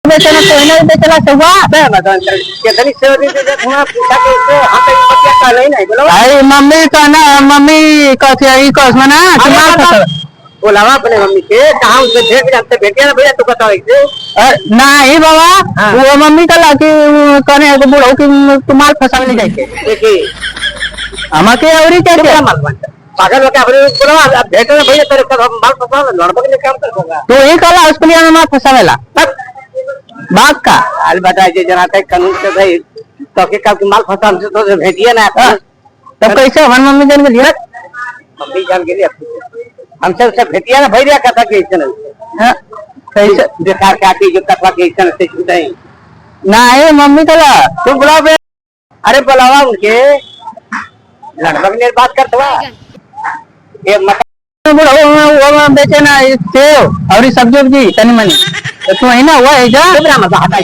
बेचना कोई नहीं बेचना सहुआ बे मदन के धनी से दे दे थोड़ा पूछा के से हम कहीं पतिया का नहीं बोलो अरे मम्मी का ना मम्मी का थी कस मना तुम्हारा फसल बोलावा अपने मम्मी के कहां उसे भेट जाते भेटिया ना भैया तू बताओ इसे नहीं बाबा वो मम्मी का लाके कहने को बुढ़ो कि तुम्हार फसल ले जाके देखिए हमारे औरी क्या क्या माल बनता पागल हो क्या अपने बोलावा अब भेट ना भैया तेरे को माल फसल लड़बक ने काम कर होगा तो ही कला उसके लिए हमारा फसावेला बात का हाल बताए जे जना तक कानून से भाई तो के का माल फसल से तो भेटिया ना तब कैसे हमारी मम्मी जान के लिए मम्मी जान के लिए हमसे उससे भेटिया ना भैया कथा के चैनल कैसे बेकार के आके जो कथा के चैनल से छुटाई नहीं मम्मी कला तू बुलाओ बे अरे बुलावा उनके लड़बक ने बात करतवा ये मत वो बेचना सेव और सब्जी उब्जी तनी मनी तो तू ही ना हुआ है जा मजा आता है